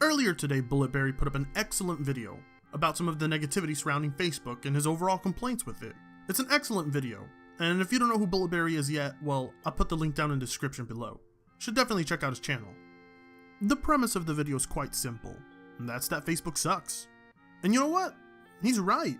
Earlier today, Bulletberry put up an excellent video about some of the negativity surrounding Facebook and his overall complaints with it. It's an excellent video, and if you don't know who Bulletberry is yet, well, I'll put the link down in the description below. Should definitely check out his channel. The premise of the video is quite simple, and that's that Facebook sucks. And you know what? He's right.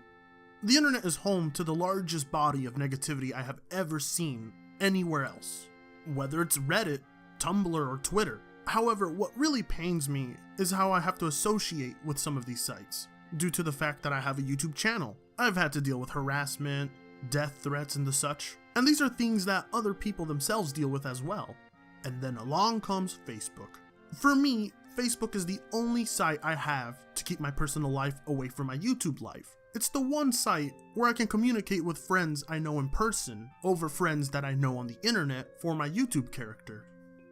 The internet is home to the largest body of negativity I have ever seen anywhere else. Whether it's Reddit, Tumblr, or Twitter. However, what really pains me is how I have to associate with some of these sites. Due to the fact that I have a YouTube channel, I've had to deal with harassment, death threats, and the such. And these are things that other people themselves deal with as well. And then along comes Facebook. For me, Facebook is the only site I have to keep my personal life away from my YouTube life. It's the one site where I can communicate with friends I know in person over friends that I know on the internet for my YouTube character.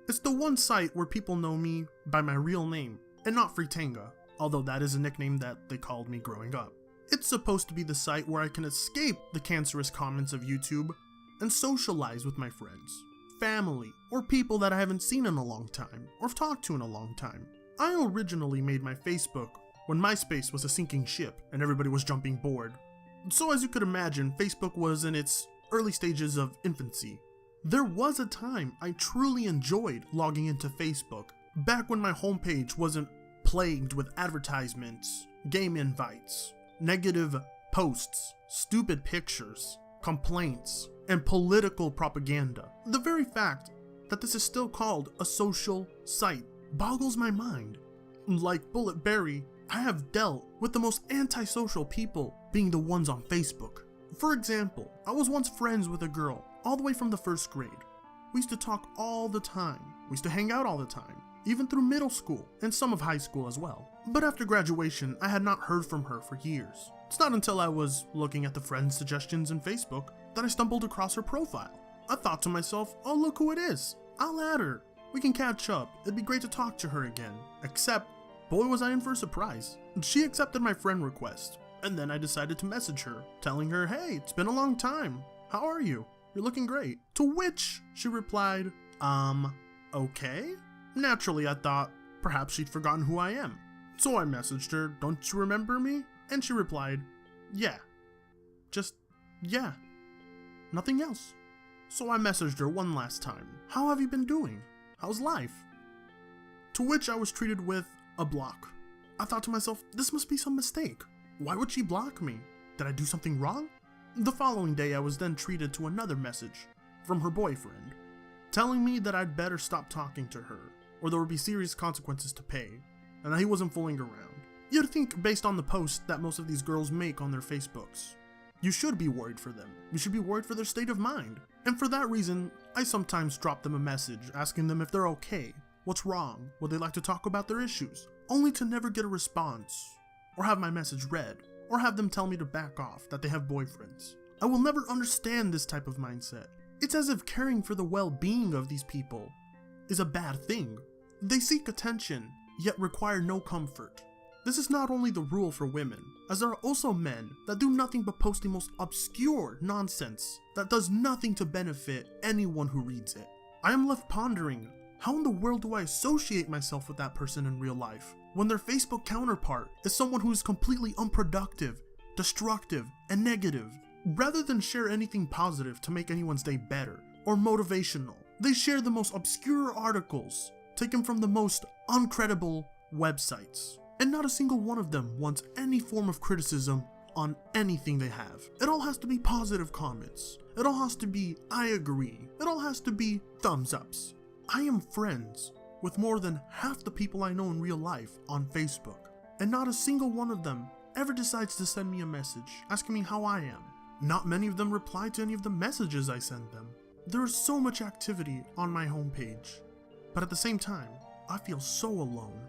It's the one site where people know me by my real name and not Fritanga, although that is a nickname that they called me growing up. It's supposed to be the site where I can escape the cancerous comments of YouTube and socialize with my friends, family, or people that I haven't seen in a long time or have talked to in a long time. I originally made my Facebook when MySpace was a sinking ship and everybody was jumping board. So as you could imagine, Facebook was in its early stages of infancy. There was a time I truly enjoyed logging into Facebook, back when my homepage wasn't plagued with advertisements, game invites, negative posts, stupid pictures, complaints, and political propaganda. The very fact that this is still called a social site boggles my mind. Like Bulletberry, I have dealt with the most antisocial people being the ones on Facebook. For example, I was once friends with a girl all the way from the first grade. We used to talk all the time. We used to hang out all the time, even through middle school and some of high school as well. But after graduation, I had not heard from her for years. It's not until I was looking at the friend suggestions in Facebook that I stumbled across her profile. I thought to myself, oh, look who it is. I'll add her. We can catch up. It'd be great to talk to her again. Except, boy was I in for a surprise. She accepted my friend request, and then I decided to message her, telling her, hey, it's been a long time. How are you? You're looking great. To which she replied, okay? Naturally, I thought perhaps she'd forgotten who I am. So I messaged her, don't you remember me? And she replied, yeah. Just, yeah. Nothing else. So I messaged her one last time. How have you been doing? How's life? To which I was treated with a block. I thought to myself, this must be some mistake. Why would she block me? Did I do something wrong? The following day I was then treated to another message from her boyfriend, telling me that I'd better stop talking to her, or there would be serious consequences to pay, and that he wasn't fooling around. You'd think, based on the posts that most of these girls make on their Facebooks, you should be worried for them. You should be worried for their state of mind. And for that reason, I sometimes drop them a message asking them if they're okay, what's wrong, would they like to talk about their issues, only to never get a response, or have my message read, or have them tell me to back off, that they have boyfriends. I will never understand this type of mindset. It's as if caring for the well-being of these people is a bad thing. They seek attention, yet require no comfort. This is not only the rule for women, as there are also men that do nothing but post the most obscure nonsense that does nothing to benefit anyone who reads it. I am left pondering, how in the world do I associate myself with that person in real life, when their Facebook counterpart is someone who is completely unproductive, destructive, and negative? Rather than share anything positive to make anyone's day better, or motivational, they share the most obscure articles, taken from the most uncredible websites. And not a single one of them wants any form of criticism on anything they have. It all has to be positive comments. It all has to be, I agree. It all has to be thumbs ups. I am friends with more than half the people I know in real life on Facebook, and not a single one of them ever decides to send me a message asking me how I am. Not many of them reply to any of the messages I send them. There is so much activity on my homepage, but at the same time, I feel so alone.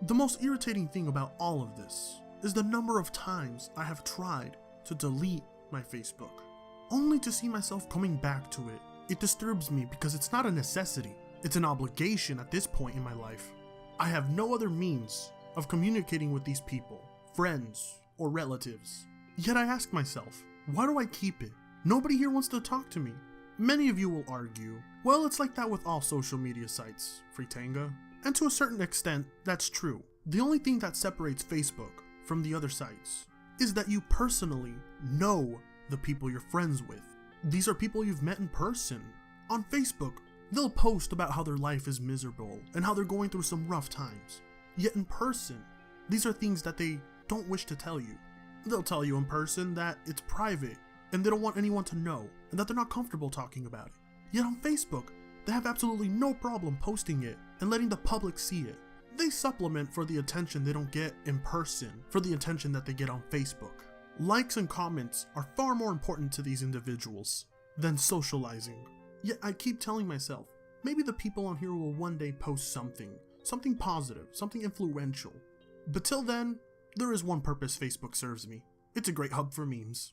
The most irritating thing about all of this is the number of times I have tried to delete my Facebook, only to see myself coming back to it. It disturbs me because it's not a necessity, it's an obligation at this point in my life. I have no other means of communicating with these people, friends or relatives. Yet I ask myself, why do I keep it? Nobody here wants to talk to me. Many of you will argue, well, it's like that with all social media sites, Fritanga. And to a certain extent, that's true. The only thing that separates Facebook from the other sites is that you personally know the people you're friends with. These are people you've met in person. On Facebook, they'll post about how their life is miserable and how they're going through some rough times. Yet in person, these are things that they don't wish to tell you. They'll tell you in person that it's private and they don't want anyone to know and that they're not comfortable talking about it. Yet on Facebook, they have absolutely no problem posting it and letting the public see it. They supplement for the attention they don't get in person for the attention that they get on Facebook. Likes and comments are far more important to these individuals than socializing. Yet I keep telling myself, maybe the people on here will one day post something positive, something influential. But till then, there is one purpose Facebook serves me. It's a great hub for memes.